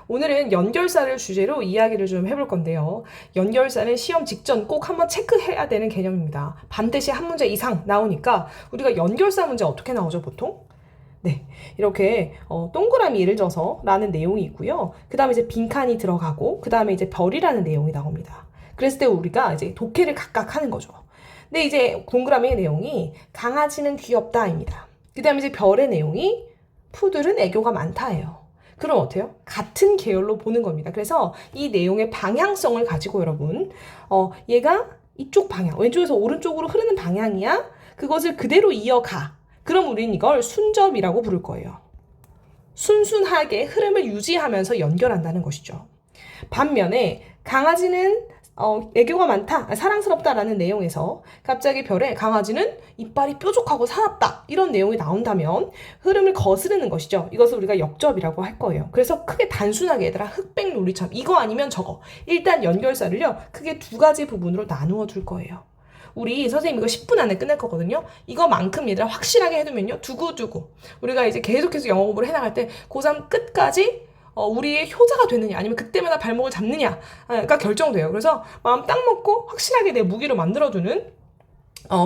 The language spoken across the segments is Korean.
오늘은 연결사를 주제로 이야기를 좀 해볼 건데요. 연결사는 시험 직전 꼭 한번 체크해야 되는 개념입니다. 반드시 한 문제 이상 나오니까 우리가 연결사 문제 어떻게 나오죠, 보통? 네, 이렇게 동그라미 예를 들어서 라는 내용이 있고요. 그 다음에 이제 빈칸이 들어가고 그 다음에 이제 별이라는 내용이 나옵니다. 그랬을 때 우리가 이제 독해를 각각 하는 거죠. 근데 이제 동그라미의 내용이 강아지는 귀엽다입니다. 그 다음에 이제 별의 내용이 푸들은 애교가 많다예요. 그럼 어때요? 같은 계열로 보는 겁니다. 그래서 이 내용의 방향성을 가지고 여러분, 얘가 이쪽 방향, 왼쪽에서 오른쪽으로 흐르는 방향이야. 그것을 그대로 이어가. 그럼 우리는 이걸 순접이라고 부를 거예요. 순순하게 흐름을 유지하면서 연결한다는 것이죠. 반면에 강아지는 애교가 많다, 사랑스럽다라는 내용에서 갑자기 별에 강아지는 이빨이 뾰족하고 사납다 이런 내용이 나온다면 흐름을 거스르는 것이죠. 이것을 우리가 역접이라고 할 거예요. 그래서 크게 단순하게 얘들아 흑백 논리처럼 이거 아니면 저거, 일단 연결사를요 크게 두 가지 부분으로 나누어 둘 거예요. 우리 선생님 이거 10분 안에 끝낼 거거든요. 이거만큼 얘들아 확실하게 해두면요 두고두고 우리가 이제 계속해서 영어 공부를 해나갈 때 고3 끝까지 우리의 효자가 되느냐 아니면 그때마다 발목을 잡느냐가 결정돼요. 그래서 마음 딱 먹고 확실하게 내 무기로 만들어두는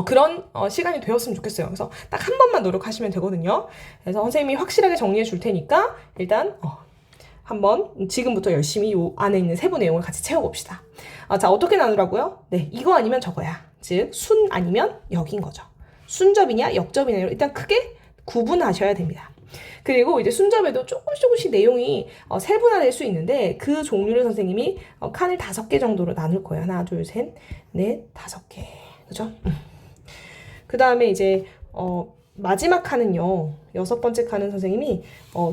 그런 시간이 되었으면 좋겠어요. 그래서 딱 한 번만 노력하시면 되거든요. 그래서 선생님이 확실하게 정리해 줄 테니까 일단 한번 지금부터 열심히 요 안에 있는 세부 내용을 같이 채워봅시다. 자, 어떻게 나누라고요? 네, 이거 아니면 저거야. 즉, 순 아니면 역인 거죠. 순접이냐 역접이냐 일단 크게 구분하셔야 됩니다. 그리고 이제 순접에도 조금씩 내용이 세분화될 수 있는데 그 종류를 선생님이 칸을 5개 정도로 나눌 거예요. 하나, 둘, 셋, 넷, 5개. 그죠? 그 다음에 이제 마지막 칸은요. 6번째 칸은 선생님이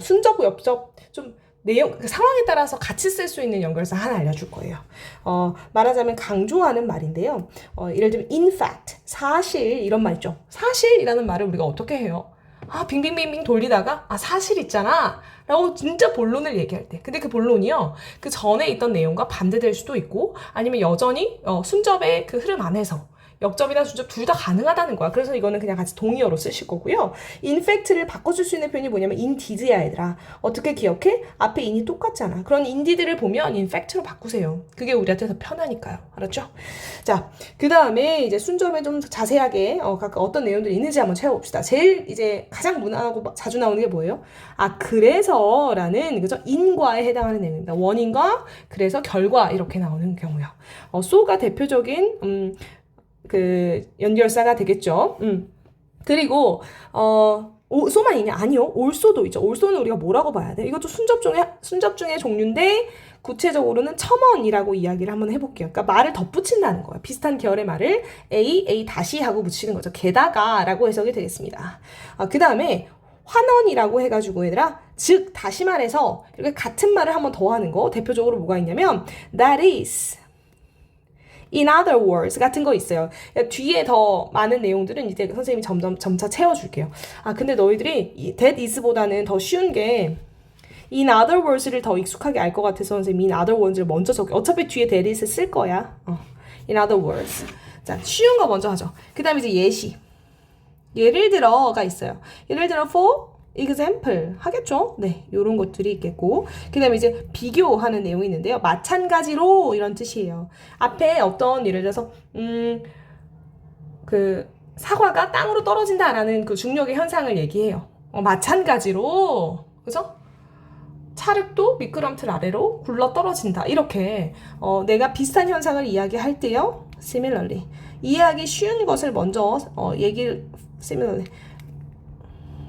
순접, 역접 좀 내용, 상황에 따라서 같이 쓸 수 있는 연결사 하나 알려줄 거예요. 말하자면 강조하는 말인데요. 예를 들면 in fact, 사실 이런 말 있죠. 사실이라는 말을 우리가 어떻게 해요? 빙빙빙빙 돌리다가 사실 있잖아 라고 진짜 본론을 얘기할 때 근데 그 본론이요 그 전에 있던 내용과 반대될 수도 있고 아니면 여전히 순접의 그 흐름 안에서 역접이나 순접 둘 다 가능하다는 거야. 그래서 이거는 그냥 같이 동의어로 쓰실 거고요. in fact를 바꿔줄 수 있는 표현이 뭐냐면 indeed야 얘들아. 어떻게 기억해? 앞에 in이 똑같잖아. 그런 indeed를 보면 in fact로 바꾸세요. 그게 우리한테 더 편하니까요. 알았죠? 자, 그 다음에 이제 순접에 좀 자세하게 각각 어떤 내용들이 있는지 한번 채워봅시다. 제일 이제 가장 무난하고 자주 나오는 게 뭐예요? 그래서 라는 그죠? in과에 해당하는 내용입니다. 원인과 그래서 결과 이렇게 나오는 경우요. so가 대표적인 그 연결사가 되겠죠. 그리고 so만 있냐? 아니요. also도 있죠. also는 우리가 뭐라고 봐야 돼? 이것도 순접 중의 종류인데 구체적으로는 첨언이라고 이야기를 한번 해볼게요. 그러니까 말을 덧붙인다는 거예요. 비슷한 계열의 말을 a 다시 하고 붙이는 거죠. 게다가라고 해석이 되겠습니다. 그 다음에 환원이라고 해가지고 얘들아 즉 다시 말해서 이렇게 같은 말을 한번 더 하는 거 대표적으로 뭐가 있냐면 that is in other words 같은 거 있어요. 뒤에 더 많은 내용들은 이제 선생님이 점차 채워줄게요. 근데 너희들이 that is보다는 더 쉬운 게 in other words를 더 익숙하게 알 것 같아서 선생님이 in other words를 먼저 적게. 어차피 뒤에 that is 쓸 거야. in other words. 자, 쉬운 거 먼저 하죠. 그 다음에 이제 예시. 예를 들어가 있어요. 예를 들어 for example 하겠죠? 네, 요런 것들이 있겠고 그 다음에 이제 비교하는 내용이 있는데요. 마찬가지로 이런 뜻이에요. 앞에 어떤 예를 들어서 그 사과가 땅으로 떨어진다라는 그 중력의 현상을 얘기해요. 마찬가지로 그죠? 찰흙도 미끄럼틀 아래로 굴러 떨어진다. 이렇게 내가 비슷한 현상을 이야기할 때요. similarly 이해하기 쉬운 것을 먼저 similarly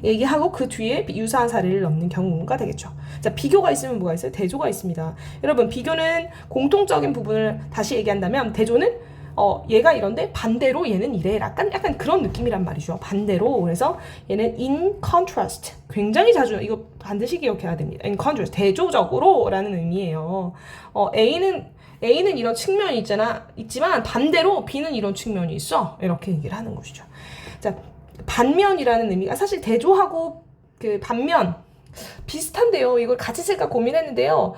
얘기하고 그 뒤에 유사한 사례를 넣는 경우가 되겠죠. 자, 비교가 있으면 뭐가 있어요? 대조가 있습니다. 여러분, 비교는 공통적인 부분을 다시 얘기한다면 대조는 얘가 이런데 반대로 얘는 이래. 약간 그런 느낌이란 말이죠. 반대로. 그래서 얘는 in contrast. 굉장히 자주 이거 반드시 기억해야 됩니다. in contrast. 대조적으로 라는 의미예요. A는 이런 측면이 있지만 반대로 B는 이런 측면이 있어. 이렇게 얘기를 하는 것이죠. 자, 반면이라는 의미가 사실 대조하고 그 반면 비슷한데요. 이걸 같이 쓸까 고민했는데요.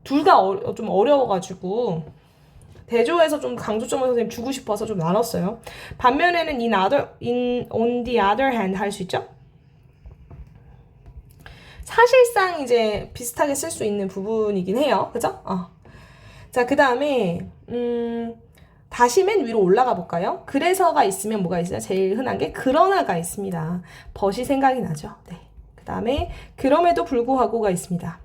둘 다 좀 어려워가지고 대조해서 좀 강조점을 선생님 주고 싶어서 좀 나눴어요. 반면에는 on the other hand 할 수 있죠. 사실상 이제 비슷하게 쓸 수 있는 부분이긴 해요. 그죠? 자, 그 다음에, 다시 맨 위로 올라가 볼까요? 그래서가 있으면 뭐가 있어요? 제일 흔한 게 그러나가 있습니다. 벗이 생각이 나죠. 네. 그 다음에 그럼에도 불구하고가 있습니다.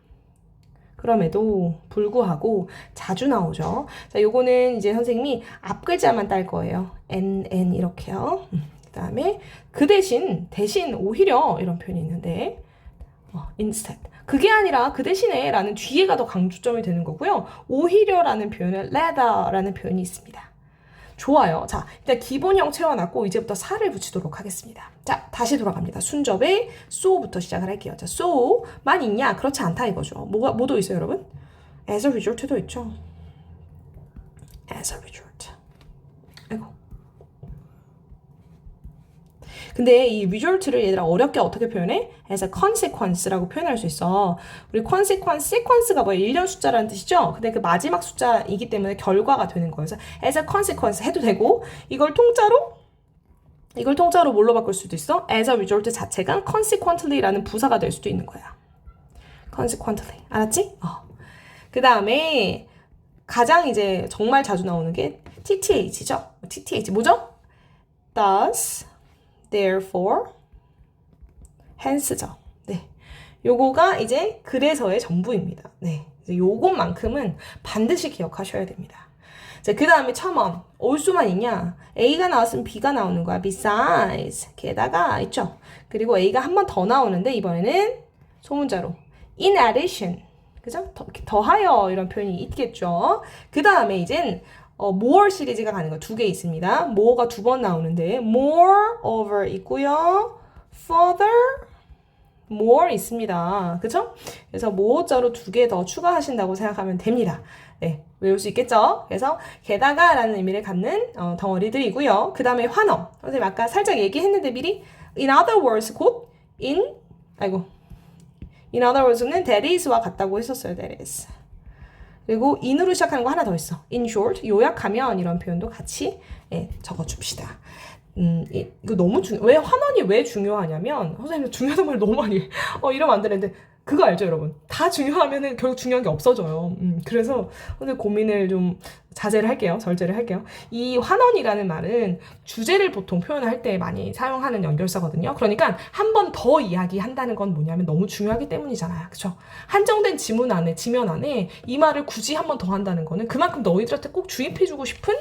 그럼에도 불구하고 자주 나오죠. 자, 요거는 이제 선생님이 앞 글자만 딸 거예요. n 이렇게요. 그 다음에 그 대신 오히려 이런 표현이 있는데 instead. 그게 아니라 그 대신에 라는 뒤에가 더 강조점이 되는 거고요. 오히려라는 표현은 rather라는 표현이 있습니다. 좋아요. 자, 일단 기본형 채워놨고 이제부터 살을 붙이도록 하겠습니다. 자, 다시 돌아갑니다. 순접에 so부터 시작을 할게요. 자, so만 있냐? 그렇지 않다 이거죠. 뭐도 있어요, 여러분? as a result도 있죠. as a result. 아이고. 근데 이 result를 얘들아 어렵게 어떻게 표현해? as a consequence라고 표현할 수 있어. 우리 sequence가 뭐예요? 1년 숫자라는 뜻이죠? 근데 그 마지막 숫자이기 때문에 결과가 되는 거예요. 그래서 as a consequence 해도 되고 이걸 통짜로 뭘로 바꿀 수도 있어? as a result 자체가 consequently라는 부사가 될 수도 있는 거야. consequently. 알았지? 그 다음에 가장 이제 정말 자주 나오는 게 TTH죠? TTH 뭐죠? thus therefore, hence죠. 네. 요거가 이제 그래서의 전부입니다. 네. 요것만큼은 반드시 기억하셔야 됩니다. 자, 그 다음에 첨언. 올 수만 있냐? A가 나왔으면 B가 나오는 거야. besides. 게다가 있죠. 그리고 A가 한 번 더 나오는데 이번에는 소문자로. in addition. 그죠? 더하여 이런 표현이 있겠죠. 그 다음에 이젠 more 시리즈가 가는 거 두 개 있습니다. more가 두 번 나오는데 moreover 있고요. further more 있습니다. 그쵸? 그래서 more자로 두 개 더 추가하신다고 생각하면 됩니다. 네, 외울 수 있겠죠? 그래서 게다가 라는 의미를 갖는 덩어리들이고요. 그 다음에 환어. 선생님 아까 살짝 얘기했는데 미리 in other words 곧 in other words는 that is와 같다고 했었어요. that is. 그리고 in으로 시작하는 거 하나 더 있어. in short, 요약하면 이런 표현도 같이 적어줍시다. 이거 너무 왜 환원이 왜 중요하냐면 선생님 중요한 말 너무 많이 해. 이러면 안 되는데 그거 알죠, 여러분? 다 중요하면은 결국 중요한 게 없어져요. 그래서 오늘 고민을 좀 자제를 할게요. 절제를 할게요. 이 환원이라는 말은 주제를 보통 표현할 때 많이 사용하는 연결사거든요. 그러니까 한 번 더 이야기한다는 건 뭐냐면 너무 중요하기 때문이잖아요. 그쵸? 한정된 지면 안에 이 말을 굳이 한 번 더 한다는 거는 그만큼 너희들한테 꼭 주입해주고 싶은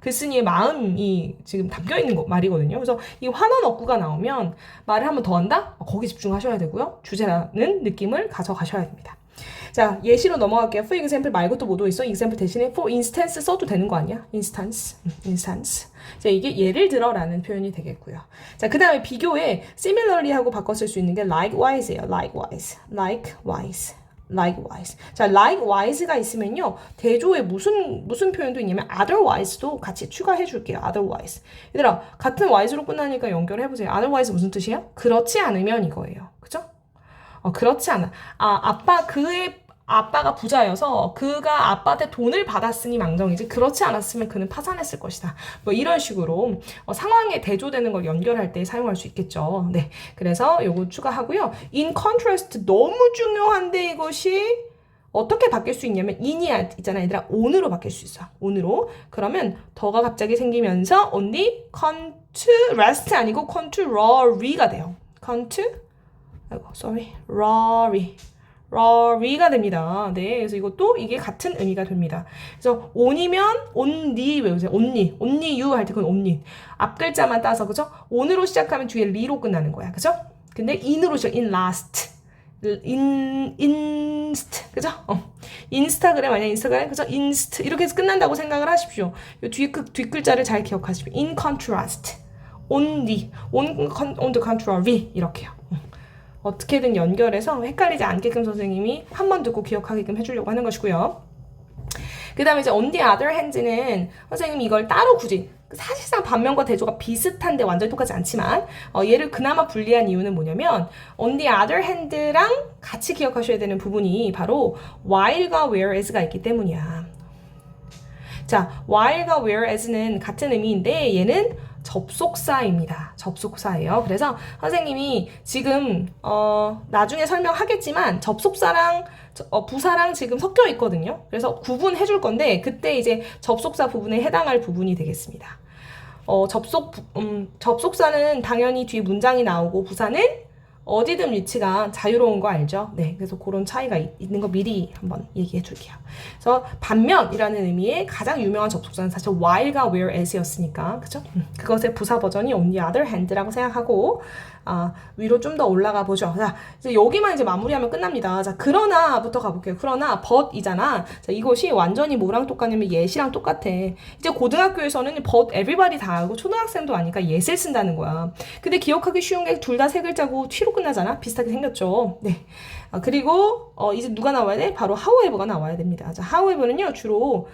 글쓴이의 마음이 지금 담겨있는 말이거든요. 그래서 이 환원 어구가 나오면 말을 한 번 더 한다? 거기 집중하셔야 되고요. 주제라는 느낌을 가져가셔야 됩니다. 자, 예시로 넘어갈게요. for example 말고 또 뭐도 있어? example 대신에 for instance 써도 되는 거 아니야? instance. 자, 이게 예를 들어라는 표현이 되겠고요. 자, 그 다음에 비교에 similarly 하고 바꿔 쓸 수 있는 게 likewise예요. likewise. 자, likewise가 있으면요. 대조에 무슨 표현도 있냐면 otherwise도 같이 추가해 줄게요. otherwise. 얘들아, 같은 wise로 끝나니까 연결해 보세요. otherwise 무슨 뜻이야? 그렇지 않으면 이거예요. 그죠? 그렇지 않아. 아빠가 부자여서 그가 아빠한테 돈을 받았으니 망정이지 그렇지 않았으면 그는 파산했을 것이다. 뭐 이런 식으로 상황에 대조되는 걸 연결할 때 사용할 수 있겠죠. 네, 그래서 요거 추가하고요. in contrast 너무 중요한데 이것이 어떻게 바뀔 수 있냐면 in이 있잖아 얘들아 on으로 바뀔 수 있어. on으로. 그러면 더가 갑자기 생기면서 only contrast 아니고 contrary가 돼요. rary가 됩니다. 네, 그래서 이것도 이게 같은 의미가 됩니다. 그래서 on이면 only 외우세요. only you 할 때 그건 only. 앞 글자만 따서 그죠? on으로 시작하면 뒤에 리로 끝나는 거야. 그죠? 근데 in으로 시작, inst, 그죠? 인스타그램 아니야, 인스타그램? 그죠? inst. 이렇게 해서 끝난다고 생각을 하십시오. 이 뒤에 뒷글자를 잘 기억하십시오. in contrast, on the contrary. 이렇게요. 어떻게든 연결해서 헷갈리지 않게끔 선생님이 한 번 듣고 기억하게끔 해주려고 하는 것이고요. 그 다음에 이제 on the other hand는 선생님이 이걸 따로 굳이 사실상 반면과 대조가 비슷한데 완전히 똑같지 않지만 얘를 그나마 분리한 이유는 뭐냐면 on the other hand랑 같이 기억하셔야 되는 부분이 바로 while과 whereas가 있기 때문이야. 자, while과 whereas는 같은 의미인데 얘는 접속사입니다. 접속사예요. 그래서 선생님이 지금 나중에 설명하겠지만 접속사랑 부사랑 지금 섞여 있거든요. 그래서 구분해 줄 건데 그때 이제 접속사 부분에 해당할 부분이 되겠습니다. 접속사는 당연히 뒤에 문장이 나오고 부사는 어디든 위치가 자유로운 거 알죠? 네, 그래서 그런 차이가 있는 거 미리 한번 얘기해 줄게요. 그래서 반면이라는 의미의 가장 유명한 접속사는 사실 while과 whereas였으니까, 그죠? 그것의 부사 버전이 on the other hand라고 생각하고 위로 좀 더 올라가 보죠. 자, 이제 여기만 이제 마무리하면 끝납니다. 자, 그러나부터 가볼게요. 그러나 but이잖아. 자, 이것이 완전히 뭐랑 똑같냐면 yes이랑 똑같아. 이제 고등학교에서는 but everybody 다 알고 초등학생도 아니까 yes를 쓴다는 거야. 근데 기억하기 쉬운 게 둘 다 세 글자고 t로 끝나잖아. 비슷하게 생겼죠. 네. 그리고 이제 누가 나와야 돼? 바로 however가 나와야 됩니다. 자, however는요 주로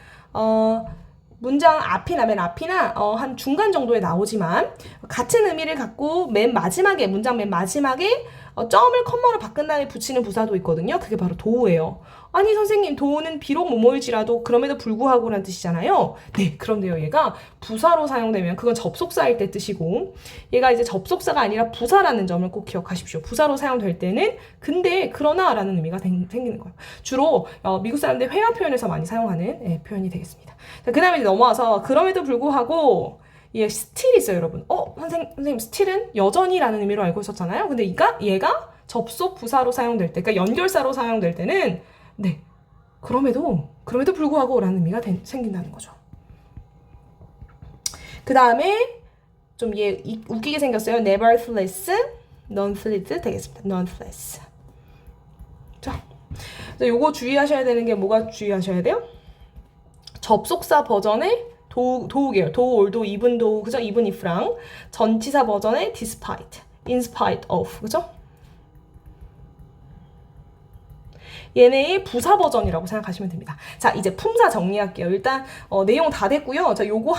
문장 앞이나 맨 앞이나 한 중간 정도에 나오지만 같은 의미를 갖고 맨 마지막에 문장 맨 마지막에 점을 컴마로 바꾼 다음에 붙이는 부사도 있거든요. 그게 바로 도우예요. 아니 선생님 도우는 비록 뭐뭐일지라도 그럼에도 불구하고라는 뜻이잖아요. 네, 그런데요 얘가 부사로 사용되면 그건 접속사일 때 뜻이고 얘가 이제 접속사가 아니라 부사라는 점을 꼭 기억하십시오. 부사로 사용될 때는 근데 그러나 라는 의미가 생기는 거예요. 주로 미국 사람들 회화 표현에서 많이 사용하는 표현이 되겠습니다. 자, 그 다음에 이제 넘어와서 그럼에도 불구하고 얘 still 있어요 여러분. 선생님 still은 여전히라는 의미로 알고 있었잖아요. 근데 얘가 접속 부사로 사용될 때, 그러니까 연결사로 사용될 때는 네, 그럼에도 불구하고 라는 의미가 생긴다는 거죠. 그 다음에 좀 얘 웃기게 생겼어요. nevertheless, nonetheless 되겠습니다. nonetheless. 자, 요거 주의하셔야 되는 게 뭐가 주의하셔야 돼요? 접속사 버전의 도우게요. 도우, 올도, even though, 그죠? even if랑 전치사 버전의 despite, in spite of, 그죠? 얘네의 부사 버전이라고 생각하시면 됩니다. 자, 이제 품사 정리할게요. 일단 내용 다 됐고요. 자, 요거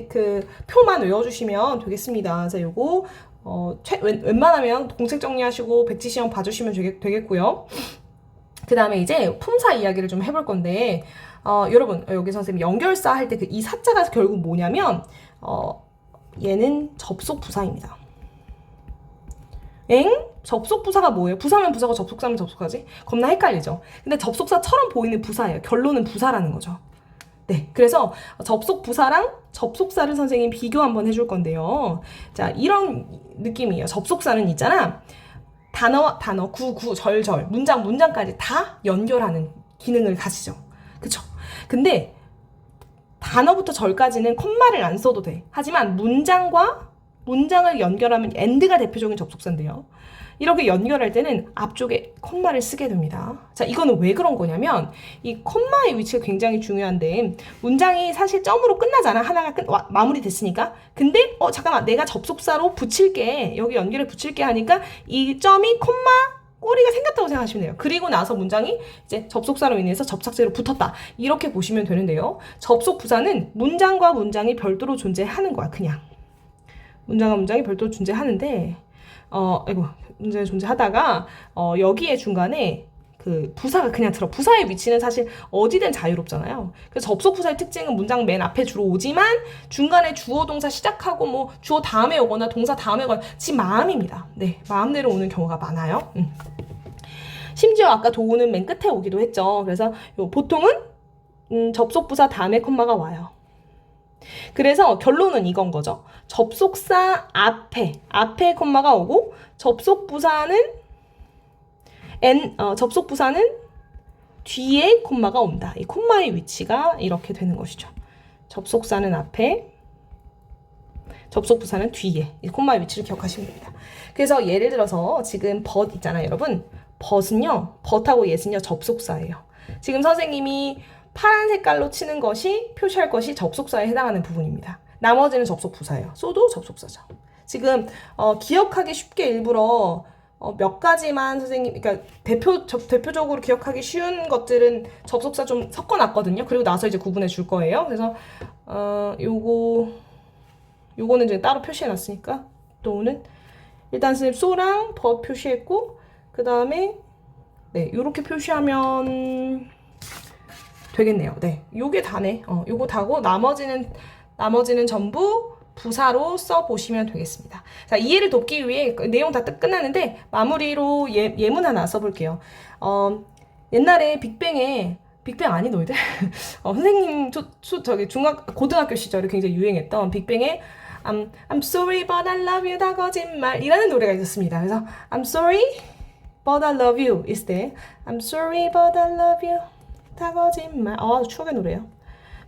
그 표만 외워주시면 되겠습니다. 자, 요거 웬만하면 공책 정리하시고 백지 시험 봐주시면 되겠고요. 그 다음에 이제 품사 이야기를 좀 해볼 건데 여러분 여기 선생님 연결사 할 때 그 이 사자가 결국 뭐냐면 얘는 접속 부사입니다. 접속 부사가 뭐예요? 부사면 부사고 접속사면 접속사지? 겁나 헷갈리죠? 근데 접속사처럼 보이는 부사예요. 결론은 부사라는 거죠. 네, 그래서 접속 부사랑 접속사를 선생님 비교 한번 해줄 건데요. 자, 이런 느낌이에요. 접속사는 있잖아. 단어, 절절, 문장까지 다 연결하는 기능을 가지죠. 그쵸? 근데 단어부터 절까지는 콤마를 안 써도 돼. 하지만 문장을 연결하면 and가 대표적인 접속사인데요. 이렇게 연결할 때는 앞쪽에 콤마를 쓰게 됩니다. 자, 이거는 왜 그런 거냐면 이 콤마의 위치가 굉장히 중요한데 문장이 사실 점으로 끝나잖아. 하나가 마무리됐으니까. 근데 잠깐만 내가 접속사로 붙일게. 여기 연결에 붙일게 하니까 이 점이 콤마 꼬리가 생겼다고 생각하시면 돼요. 그리고 나서 문장이 이제 접속사로 인해서 접착제로 붙었다. 이렇게 보시면 되는데요. 접속 부사는 문장과 문장이 별도로 존재하는 거야. 그냥. 문장과 문장이 별도로 존재하는데 문장이 존재하다가 여기에 중간에 그 부사가 그냥 부사의 위치는 사실 어디든 자유롭잖아요. 그래서 접속 부사의 특징은 문장 맨 앞에 주로 오지만 중간에 주어 동사 시작하고 뭐 주어 다음에 오거나 동사 다음에 오거나 지 마음입니다. 네, 마음대로 오는 경우가 많아요. 심지어 아까 도우는 맨 끝에 오기도 했죠. 그래서 보통은 접속 부사 다음에 콤마가 와요. 그래서 결론은 이건 거죠. 접속사 앞에 콤마가 오고 접속 부사는 뒤에 콤마가 온다. 이 콤마의 위치가 이렇게 되는 것이죠. 접속사는 앞에, 접속 부사는 뒤에. 이 콤마의 위치를 기억하시면 됩니다. 그래서 예를 들어서 지금 but 있잖아요, 여러분. but하고 yes는요 접속사예요. 지금 선생님이 파란 색깔로 치는 것이 표시할 것이 접속사에 해당하는 부분입니다. 나머지는 접속 부사예요. so도 접속사죠. 지금 기억하기 쉽게 일부러 몇 가지만 선생님, 그러니까 대표적으로 기억하기 쉬운 것들은 접속사 좀 섞어놨거든요. 그리고 나서 이제 구분해 줄 거예요. 그래서 요거는 이제 따로 표시해놨으니까 또는 일단 선생님 so랑 but 표시했고 그 다음에 네 요렇게 표시하면 되겠네요. 네, 요게 다네. 요거 다고 나머지는 전부 부사로 써보시면 되겠습니다. 자, 이해를 돕기 위해 내용 다 끝났는데 마무리로 예문 하나 써볼게요. 옛날에 빅뱅 아니 너희들? 선생님 저기 고등학교 시절에 굉장히 유행했던 빅뱅의 I'm sorry but I love you 다 거짓말 이라는 노래가 있었습니다. 그래서 I'm sorry but I love you is there. I'm sorry but I love you 다 거짓말. 추억의 노래예요.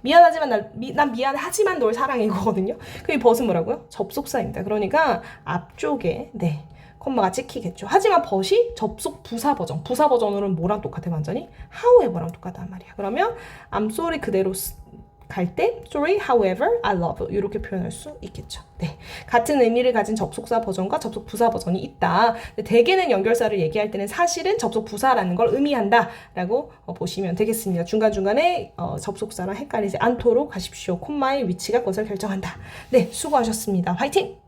미안하지만 난 미안하지만 널 사랑해 이거거든요. 그 버스 뭐라고요? 접속사입니다. 그러니까 앞쪽에 네 콤마가 찍히겠죠. 하지만 but이 접속 부사 버전으로는 뭐랑 똑같아 완전히? however랑 똑같단 말이야. 그러면 I'm sorry 그대로 갈 때 sorry, however, I love you 이렇게 표현할 수 있겠죠. 네, 같은 의미를 가진 접속사 버전과 접속 부사 버전이 있다. 대개는 연결사를 얘기할 때는 사실은 접속 부사라는 걸 의미한다라고 보시면 되겠습니다. 중간중간에 접속사랑 헷갈리지 않도록 하십시오. 콤마의 위치가 그것을 결정한다. 네, 수고하셨습니다. 화이팅!